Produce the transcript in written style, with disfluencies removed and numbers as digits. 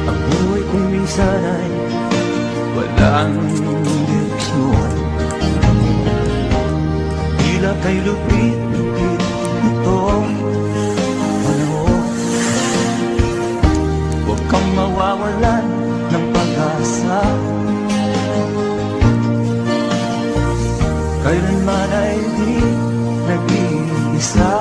Ang buhay kong minsan ay walang direksyon, tila kay lupit-lupit itong panahon. Huwag kang mawawalan ng pag-asa, kailanman ay di nag-iisa.